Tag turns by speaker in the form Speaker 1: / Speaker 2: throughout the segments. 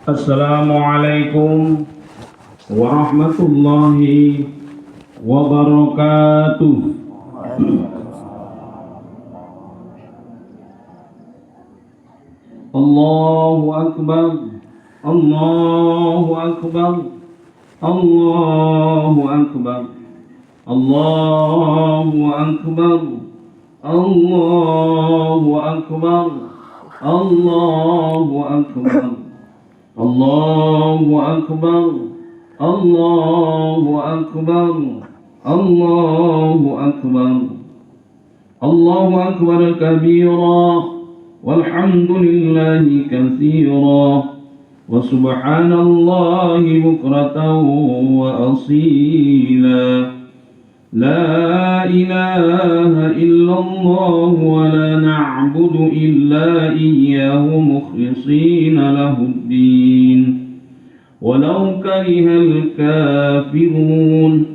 Speaker 1: Assalamualaikum warahmatullahi wabarakatuh. Allahu Akbar, Allahu Akbar, Allahu Akbar, Allahu Akbar, Allahu Akbar, Allahu Akbar, Allahu Akbar, Allahu Akbar, Allahu Akbar, Allahu Akbar kabira, walhamdulillahi katsira, wa subhanallahi bukratan wa asila. La ilaha illallah wa la na'budu illa iyyahu mukhlishina lahuddin walau karihal kafirun.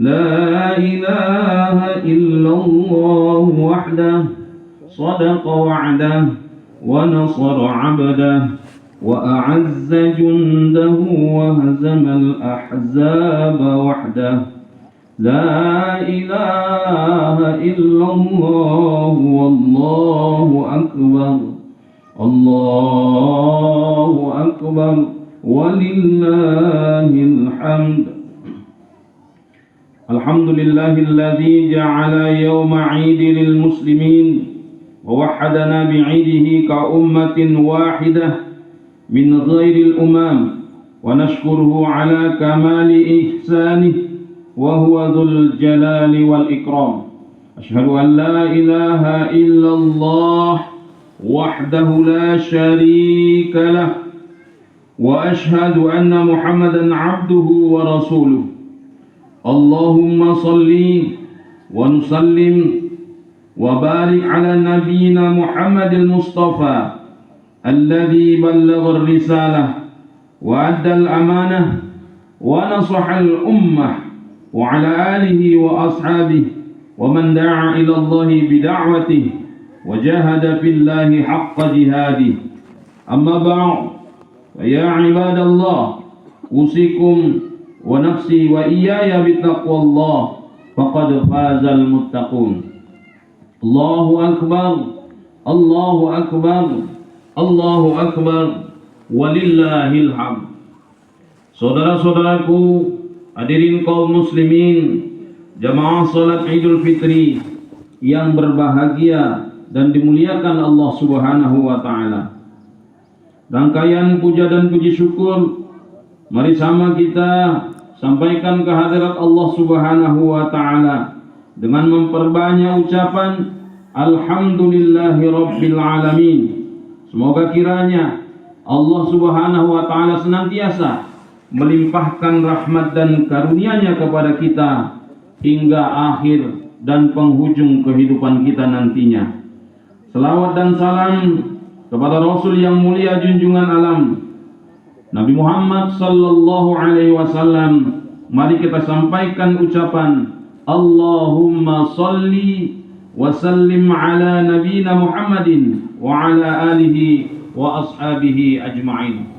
Speaker 1: La ilaha illallah wahdahu sadaqa wa'dahu wa nasara 'abdahu wa a'azza jundahu wa hazamal ahzaba wahdahu. La ilaha illallah wallahu akbar, Allahu akbar, walillahil hamd. Alhamdulillahilladzi ja'ala yawma 'idin lil muslimin wa wahhadana bi'idihi ka ummatin wahidah min ghairil umam, wa nashkuruhu ala kamali ihsanihi wa huwa dzul jalali wal ikram. Asyhadu an la ilaha illallah wahdahu la syarika lah, wa asyhadu anna Muhammadan abduhu wa rasuluh. Allahumma salli wa nusallim wa barik ala nabiyyina Muhammadil Mustafa alladhi ballagha ar-risalah wa adda al-amanah wa nasaha al-ummah wa ala alihi wa ashabihi wa man da'a ila Allahi bida'watihi wa jahada fillahi haqqa jihadihi. Amma ba'd, ya ibadallah, usikum wa nafsi wa iyaya bittaqwallah, faqad fazal muttaqun. Allahu akbar, Allahu akbar, Allahu akbar, walillahil hamd. Saudara-saudaraku, hadirin kaum muslimin, jamaah salat Idul Fitri yang berbahagia dan dimuliakan Allah Subhanahu wa taala. Rangkaian puja dan puji syukur mari sama kita sampaikan ke hadirat Allah Subhanahu wa taala dengan memperbanyak ucapan alhamdulillahi rabbil alamin. Semoga kiranya Allah Subhanahu wa taala senantiasa melimpahkan rahmat dan karunia-Nya kepada kita hingga akhir dan penghujung kehidupan kita nantinya. Selawat dan salam kepada Rasul yang mulia junjungan alam Nabi Muhammad sallallahu alaihi wasallam. Mari kita sampaikan ucapan Allahumma salli wa sallim ala nabiyina Muhammadin wa ala alihi wa ashabihi ajma'in.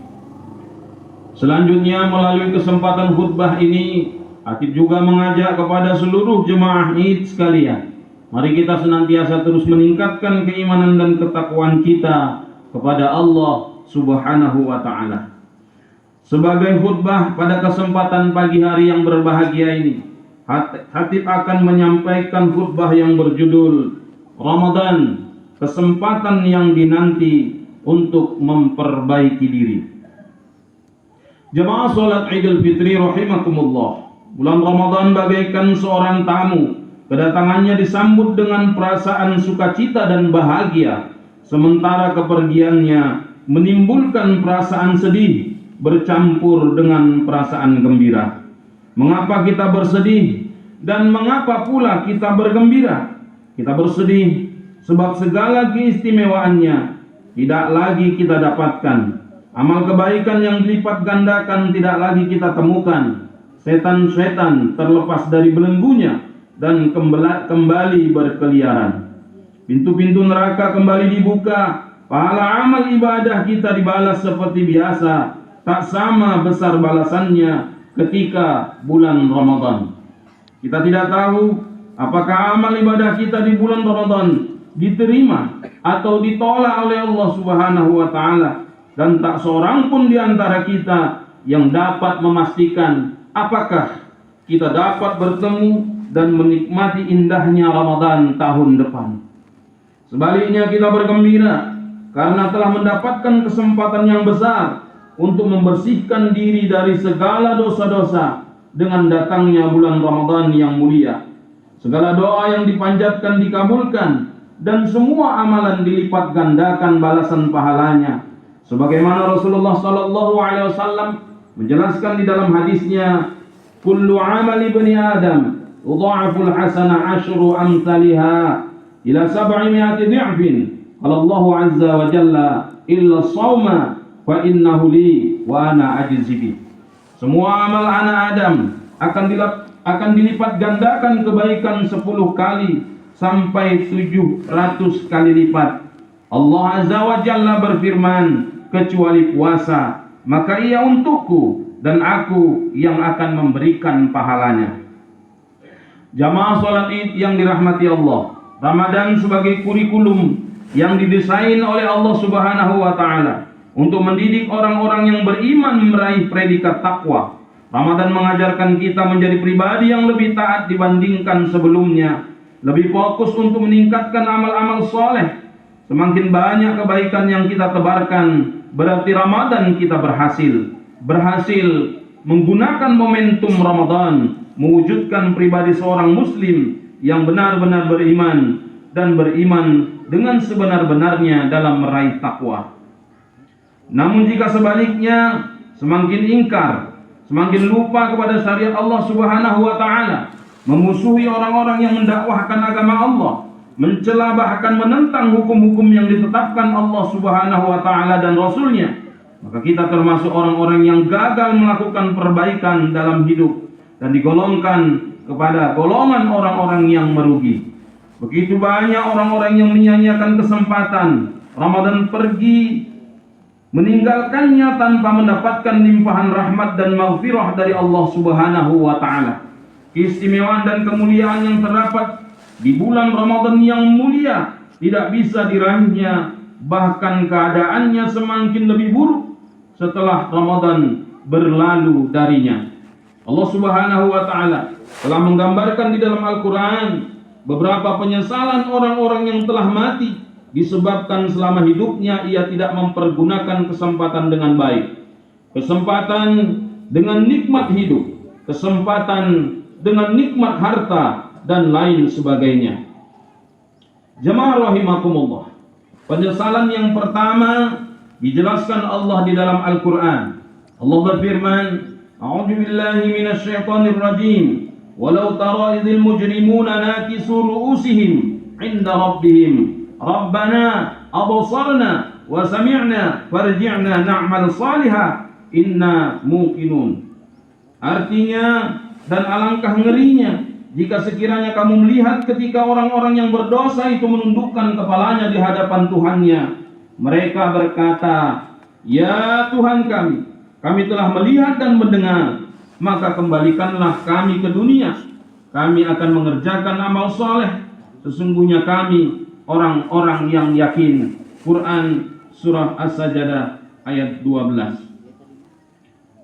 Speaker 1: Selanjutnya, melalui kesempatan khutbah ini, Akid juga mengajak kepada seluruh jemaah Id sekalian. Mari kita senantiasa terus meningkatkan keimanan dan ketakwaan kita kepada Allah Subhanahu wa ta'ala. Sebagai khutbah pada kesempatan pagi hari yang berbahagia ini, Khatib akan menyampaikan khutbah yang berjudul Ramadan, kesempatan yang dinanti untuk memperbaiki diri. Jemaah salat Idul Fitri rahimakumullah, bulan Ramadan bagaikan seorang tamu. Kedatangannya disambut dengan perasaan sukacita dan bahagia, sementara kepergiannya menimbulkan perasaan sedih bercampur dengan perasaan gembira. Mengapa kita bersedih dan mengapa pula kita bergembira? Kita bersedih sebab segala keistimewaannya tidak lagi kita dapatkan. Amal kebaikan yang dilipat gandakan tidak lagi kita temukan. Setan-setan terlepas dari belenggunya dan kembali berkeliaran. Pintu-pintu neraka kembali dibuka pahala amal ibadah kita dibalas seperti biasa, tak sama besar balasannya ketika bulan Ramadan. Kita tidak tahu apakah amal ibadah kita di bulan Ramadan diterima atau ditolak oleh Allah Subhanahu wa taala, dan tak seorang pun di antara kita yang dapat memastikan apakah kita dapat bertemu dan menikmati indahnya Ramadan tahun depan. Sebaliknya kita bergembira karena telah mendapatkan kesempatan yang besar untuk membersihkan diri dari segala dosa-dosa dengan datangnya bulan Ramadan yang mulia. Segala doa yang dipanjatkan dikabulkan dan semua amalan dilipat gandakan balasan pahalanya. Sebagaimana Rasulullah SAW menjelaskan di dalam hadisnya, kullu amal ibni Adam yudha'aful hasanah asyru amsalha ila 700 dhi'fin. Qala Allah azza wa jalla illa shauma fa innahu li wa ana ajzi bi. Semua amal anak Adam akan dilipat gandakan kebaikan 10 kali sampai 700 kali lipat. Allah azza wa jalla berfirman, kecuali puasa, maka ia untukku dan aku yang akan memberikan pahalanya. Jamaah salat Id yang dirahmati Allah, Ramadan sebagai kurikulum yang didesain oleh Allah Subhanahu wa taala untuk mendidik orang-orang yang beriman meraih predikat takwa. Ramadan mengajarkan kita menjadi pribadi yang lebih taat dibandingkan sebelumnya, lebih fokus untuk meningkatkan amal-amal soleh. Semakin banyak kebaikan yang kita tebarkan, berarti Ramadan kita berhasil menggunakan momentum Ramadan, mewujudkan pribadi seorang muslim yang benar-benar beriman dan beriman dengan sebenar-benarnya dalam meraih takwa. Namun jika sebaliknya, semakin ingkar, semakin lupa kepada syariat Allah Subhanahu wa taala, memusuhi orang-orang yang mendakwahkan agama Allah, mencela bahkan menentang hukum-hukum yang ditetapkan Allah Subhanahu wa taala dan Rasulnya, maka kita termasuk orang-orang yang gagal melakukan perbaikan dalam hidup dan digolongkan kepada golongan orang-orang yang merugi. Begitu banyak orang-orang yang menyia-nyiakan kesempatan Ramadan pergi, meninggalkannya tanpa mendapatkan limpahan rahmat dan maghfirah dari Allah Subhanahu wa taala. Keistimewaan dan kemuliaan yang terdapat di bulan Ramadan yang mulia tidak bisa diraihnya, bahkan keadaannya semakin lebih buruk setelah Ramadan berlalu darinya. Allah Subhanahu wa taala telah menggambarkan di dalam Al-Qur'an beberapa penyesalan orang-orang yang telah mati disebabkan selama hidupnya ia tidak mempergunakan kesempatan dengan baik. Kesempatan dengan nikmat hidup, kesempatan dengan nikmat harta, dan lain sebagainya. Jemaah rahimakumullah, penyesalan yang pertama dijelaskan Allah di dalam Al-Quran. Allah berfirman, a'udzu billahi minasyaitonir rajim, walau tara idzil mujrimuna nakisu ru'usihim 'inda rabbihim rabbana absarna wa sami'na farji'na na'mal salihah inna muqinun. Artinya, dan alangkah ngerinya jika sekiranya kamu melihat ketika orang-orang yang berdosa itu menundukkan kepalanya di hadapan Tuhannya. Mereka berkata, ya Tuhan kami telah melihat dan mendengar, maka kembalikanlah kami ke dunia. Kami akan mengerjakan amal soleh. Sesungguhnya kami orang-orang yang yakin. Quran Surah As-Sajdah ayat 12.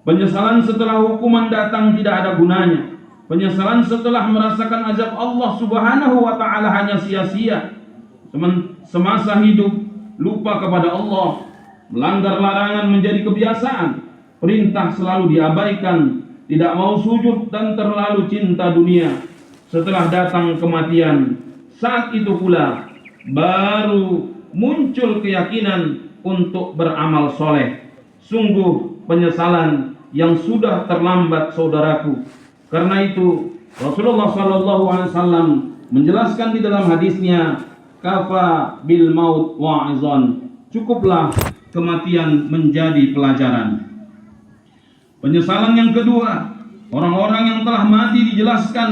Speaker 1: Penyesalan setelah hukuman datang tidak ada gunanya. Penyesalan setelah merasakan azab Allah Subhanahu wa taala hanya sia-sia. Semasa hidup lupa kepada Allah, melanggar larangan menjadi kebiasaan, perintah selalu diabaikan, tidak mau sujud dan terlalu cinta dunia. Setelah datang kematian, saat itu pula baru muncul keyakinan untuk beramal soleh. Sungguh penyesalan yang sudah terlambat, saudaraku. Karena itu Rasulullah SAW menjelaskan di dalam hadisnya, kafa bil maut wa'izon, cukuplah kematian menjadi pelajaran. Penyesalan yang kedua, orang-orang yang telah mati dijelaskan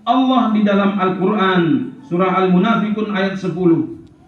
Speaker 1: Allah di dalam Al-Quran Surah Al-Munafikun ayat 10.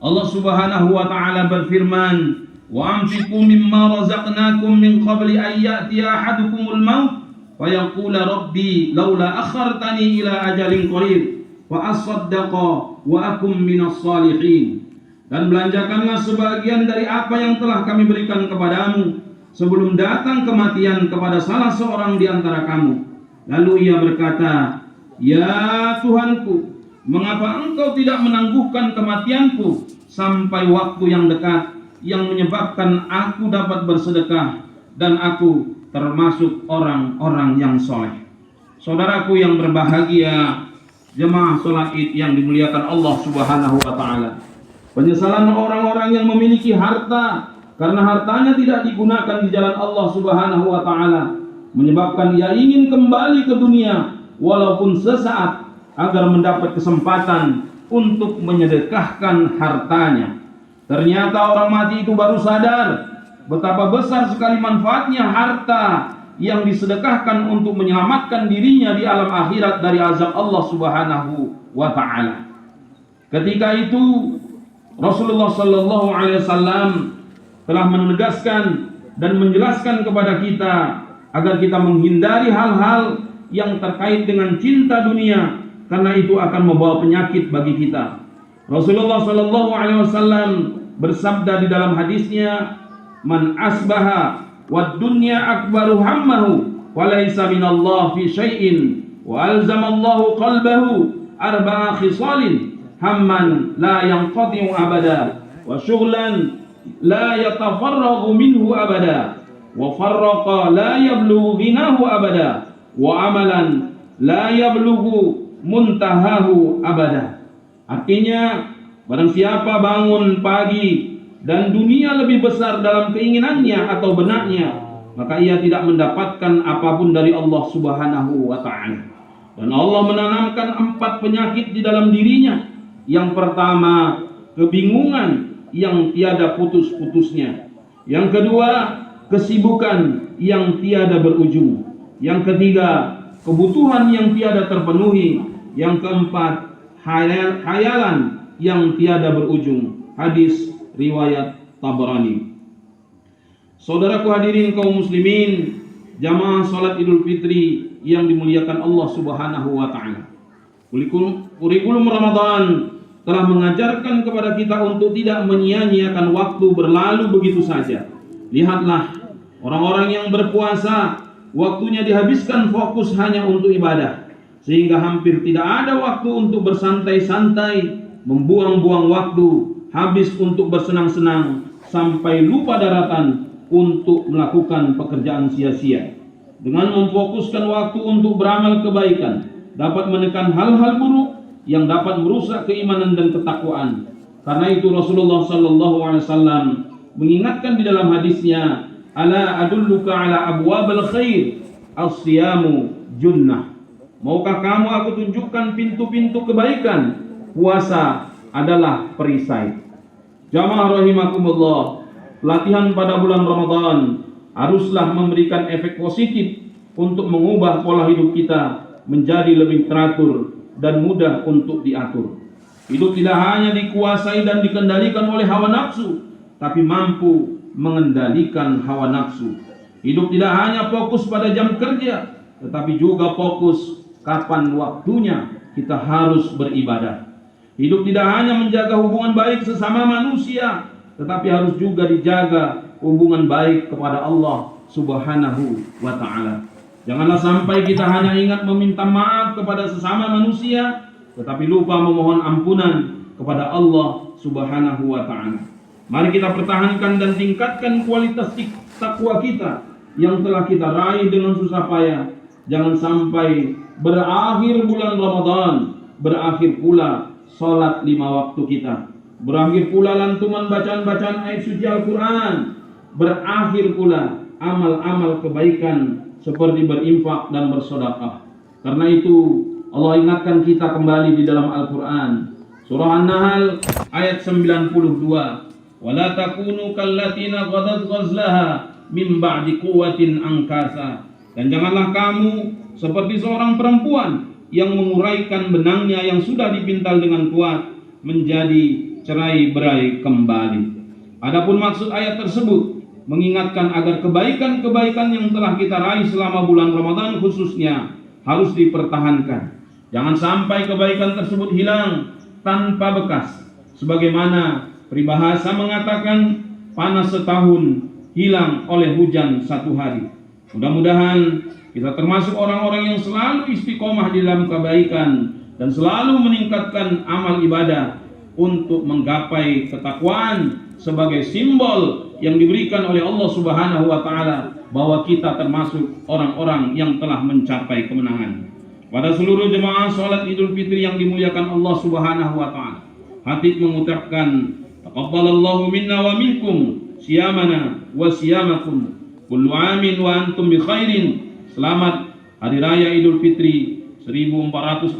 Speaker 1: Allah Subhanahu wa taala berfirman, "Wa anfiqu mimma razaqnakum min qabli an ya'tiya ahadukumul maut fa yaqula rabbi laula akhartani ila ajalin qarib fa asaddaqa wa akum minas salihin." Dan belanjakanlah sebagian dari apa yang telah kami berikan kepadamu sebelum datang kematian kepada salah seorang di antara kamu. Lalu ia berkata, "Ya Tuhanku, mengapa engkau tidak menangguhkan kematianku sampai waktu yang dekat yang menyebabkan aku dapat bersedekah dan aku termasuk orang-orang yang soleh." Saudaraku yang berbahagia, jemaah sholat Id yang dimuliakan Allah Subhanahu wa taala. Penyesalan orang-orang yang memiliki harta karena hartanya tidak digunakan di jalan Allah Subhanahu wa taala menyebabkan ia ingin kembali ke dunia walaupun sesaat agar mendapat kesempatan untuk menyedekahkan hartanya. Ternyata orang mati itu baru sadar betapa besar sekali manfaatnya harta yang disedekahkan untuk menyelamatkan dirinya di alam akhirat dari azab Allah Subhanahu wa taala. Ketika itu Rasulullah sallallahu alaihi wasallam telah menegaskan dan menjelaskan kepada kita agar kita menghindari hal-hal yang terkait dengan cinta dunia karena itu akan membawa penyakit bagi kita. Rasulullah sallallahu alaihi wasallam bersabda di dalam hadisnya, "Man asbaha wad dunya akbaru hammahu wa laysa minallah fi syai'in wa alzamallahu qalbahu arba'a khisalin hamman la yanqati'u abada wa syughlan la yatafarraghu minhu abada wa farraqa la yablughu ghinahu abada wa amalan la yablughu muntahahu abada." Artinya, barang siapa bangun pagi dan dunia lebih besar dalam keinginannya atau benaknya, maka ia tidak mendapatkan apapun dari Allah Subhanahu wa ta'ala. Dan Allah menanamkan 4 penyakit di dalam dirinya. Yang pertama, kebingungan yang tiada putus-putusnya. Yang kedua, kesibukan yang tiada berujung. Yang ketiga, kebutuhan yang tiada terpenuhi. Yang keempat, khayalan yang tiada berujung. Hadis riwayat Tabrani. Saudaraku hadirin kaum muslimin, jamaah salat Idul Fitri yang dimuliakan Allah Subhanahu wa taala. Kurikulum Ramadan telah mengajarkan kepada kita untuk tidak menyia-nyiakan waktu berlalu begitu saja. Lihatlah orang-orang yang berpuasa, waktunya dihabiskan fokus hanya untuk ibadah, sehingga hampir tidak ada waktu untuk bersantai-santai, membuang-buang waktu, habis untuk bersenang-senang, sampai lupa daratan untuk melakukan pekerjaan sia-sia. Dengan memfokuskan waktu untuk beramal kebaikan, dapat menekan hal-hal buruk yang dapat merusak keimanan dan ketakwaan. Karena itu Rasulullah sallallahu alaihi wasallam mengingatkan di dalam hadisnya, "Ala adulluka ala abwabil khair, as-siyamu junnah." Maukah kamu aku tunjukkan pintu-pintu kebaikan? Puasa adalah perisai. Jamaah rahimakumullah, latihan pada bulan Ramadan haruslah memberikan efek positif untuk mengubah pola hidup kita menjadi lebih teratur dan mudah untuk diatur. Hidup tidak hanya dikuasai dan dikendalikan oleh hawa nafsu, tapi mampu mengendalikan hawa nafsu. Hidup tidak hanya fokus pada jam kerja, tetapi juga fokus kapan waktunya kita harus beribadah. Hidup tidak hanya menjaga hubungan baik sesama manusia, tetapi harus juga dijaga hubungan baik kepada Allah Subhanahu wa ta'ala. Janganlah sampai kita hanya ingat meminta maaf kepada sesama manusia, tetapi lupa memohon ampunan kepada Allah Subhanahu wa ta'ala. Mari kita pertahankan dan tingkatkan kualitas takwa kita yang telah kita raih dengan susah payah. Jangan sampai berakhir bulan Ramadan, berakhir pula salat 5 waktu kita, berakhir pula lantuman bacaan-bacaan ayat suci Al-Quran, berakhir pula amal-amal kebaikan seperti berinfak dan bersedekah. Karena itu Allah ingatkan kita kembali di dalam Al-Quran, surah An-Nahl ayat 92, "Wala takunu kallatina ghadat ghazlaha min ba'di quwwatin angkasa." Dan janganlah kamu seperti seorang perempuan yang menguraikan benangnya yang sudah dipintal dengan kuat menjadi cerai-berai kembali. Adapun maksud ayat tersebut mengingatkan agar kebaikan-kebaikan yang telah kita raih selama bulan Ramadan khususnya harus dipertahankan. Jangan sampai kebaikan tersebut hilang tanpa bekas. Sebagaimana peribahasa mengatakan, panas setahun hilang oleh hujan satu hari. Mudah-mudahan kita termasuk orang-orang yang selalu istiqomah di dalam kebaikan dan selalu meningkatkan amal ibadah untuk menggapai ketakwaan sebagai simbol yang diberikan oleh Allah Subhanahu wa taala bahwa kita termasuk orang-orang yang telah mencapai kemenangan. Pada seluruh jemaah salat Idul Fitri yang dimuliakan Allah Subhanahu wa taala, hati mengucapkan taqabbalallahu minna wa minkum siyamana wa siyamakum kullu amin wa antum bi khairin. Selamat Hari Raya Idul Fitri 1446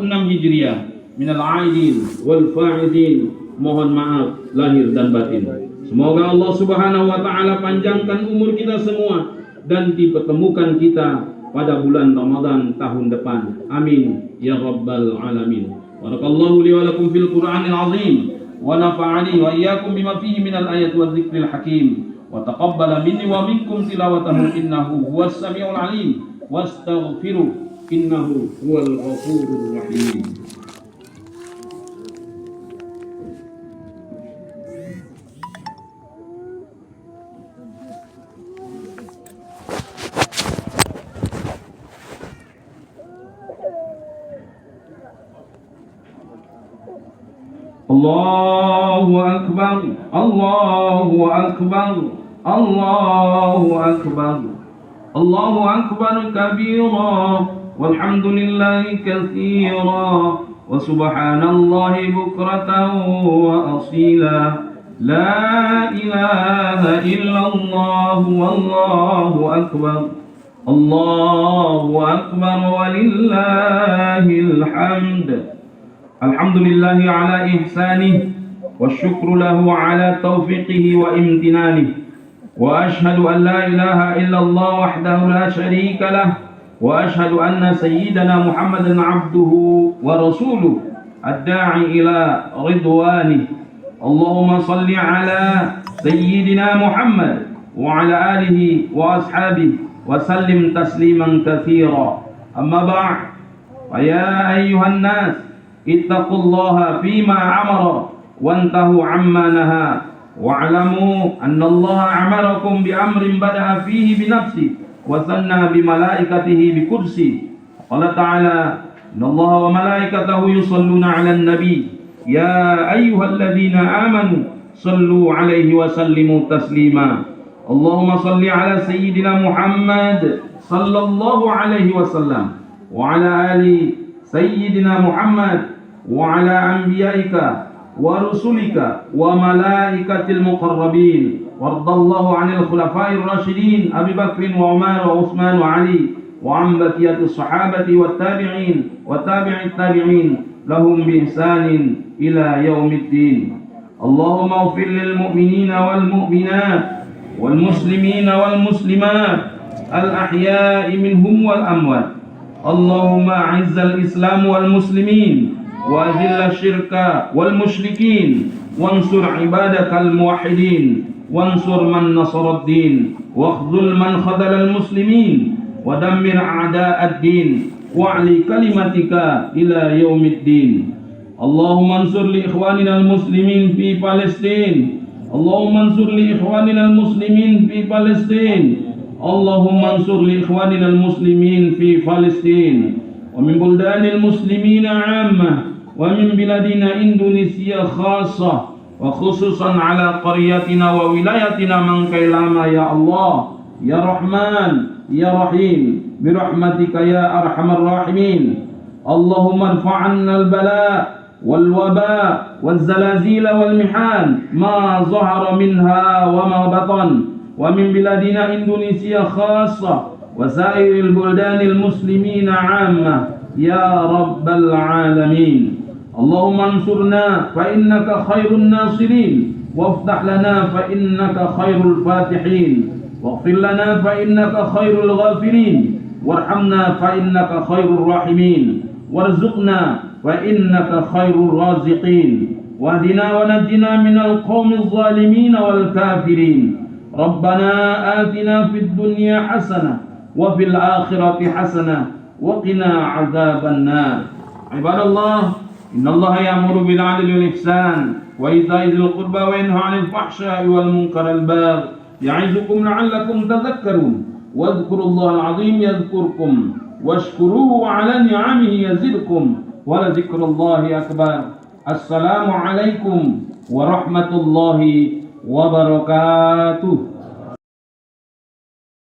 Speaker 1: Hijriah minal aidin wal fa'idin. Mohon maaf lahir dan batin. Semoga Allah Subhanahu wa taala panjangkan umur kita semua dan dipertemukan kita pada bulan Ramadan tahun depan. Amin ya rabbal alamin. Barakallahu li wa lakum fil Qur'anil azim wa nafa'ani wa iyyakum bima fihi minal ayati wa dzikril hakim. Wa taqabbala minni wa minkum tilawatahu innahu huwas samiul alim. Wastaghfiru innahu huwal ghafurur rahim. Allahu akbar, Allahu akbar, Allahu akbar, Allahu akbar kabira, walhamdulillahi katsira, wa subhanallahi bukratan wa asila, la ilaha illallah wallahu akbar, Allahu akbar walillahil hamd. Alhamdulillahi ala ihsanih wa syukru lahu ala taufiqihi wa imtinanihi wa ashhadu an la ilaha illallah wahdahu la syarika lah wa ashhadu anna sayyidana Muhammadan abduhu wa rasuluh ad-da'i ila ridwanih. Allahumma salli ala sayyidina Muhammad wa ala alihi wa ashabihi wa sallim tasliman katsira. Amma ba'd, fa ya ayyuhan nas ittaqullaha fima amara wantahu amma naha wa'lamu anna Allah amarakum bi amrin bada'a fihi bi nafsi wa sanna bi malaikatihi bi kursi. Qala ta'ala inna Allah wa malaikatahu yusalluna 'alan nabi ya ayyuhalladzina amanu sallu 'alaihi wa sallimu taslima. Allahumma salli 'ala sayyidina Muhammad sallallahu 'alaihi wasallam wa 'ala ali sayyidina Muhammad wa ala anbiya'ika wa rusulika wa malaikatil muqarrabin wardallahu 'anil khulafa'ir rasyidin Abi Bakr wa Umar wa Utsman wa Ali wa 'an baqiyatis sahabati wat tabi'in wa tabi'it tabi'in lahum bi ihsanin ila yaumiddin. Allahumma ighfir lil mu'minina wal mu'minat wal muslimina wal muslimat al ahya'i minhum wal amwat. Allahumma a'izzal islam wal muslimin wa adhilla syirka wal musyrikin wansur ibadakal muwahhidin wansur man nasarad din wakhdhul man khadhalal muslimin wa dammir a'da'ad din wa'li kalimatika ila yaumiddin. Allahumma ansur li ikhwanina al muslimin fi Palestin. Allahumma ansur li ikhwanina al muslimin fi Palestin. Allahumma ansur li ikhwanina al muslimin fi Palestin wa min buldanil muslimina 'ammah wa min biladina Indonesia khassa wa khususan ala qaryatina wa wilayatina man kailama ya Allah ya Rahman ya Rahim bi rahmatika ya arhamar rahimin. Allahumma irfa'anna al-bala wal waba wal zalazil wal mihan ma zahara minha wa ma batan wa min biladina Indonesia khassa wa sairil buldanil muslimina 'ammah ya rabbal alamin. Allahumma ansurna fa innaka khairun nasirin waftah lana fa innaka khairul fatihin waghfir lana fa innaka khairul ghafirin warhamna fa innaka khairur rahimin warzuqna fa innaka khairur raziqin. واهدنا ونجنا من القوم الظالمين والكافرين. ربنا آتنا في الدنيا حسنة وفي الآخرة حسنة وقنا عذاب النار. عباد الله، إن الله يأمر بالعدل والإحسان وإيتاء ذي القربى وينهى عن الفحشاء والمنكر والبغي يعظكم لعلكم تذكرون. واذكروا الله العظيم يذكركم واشكروه على نعمه يزدكم ولذكر الله أكبر. السلام عليكم ورحمة الله وبركاته.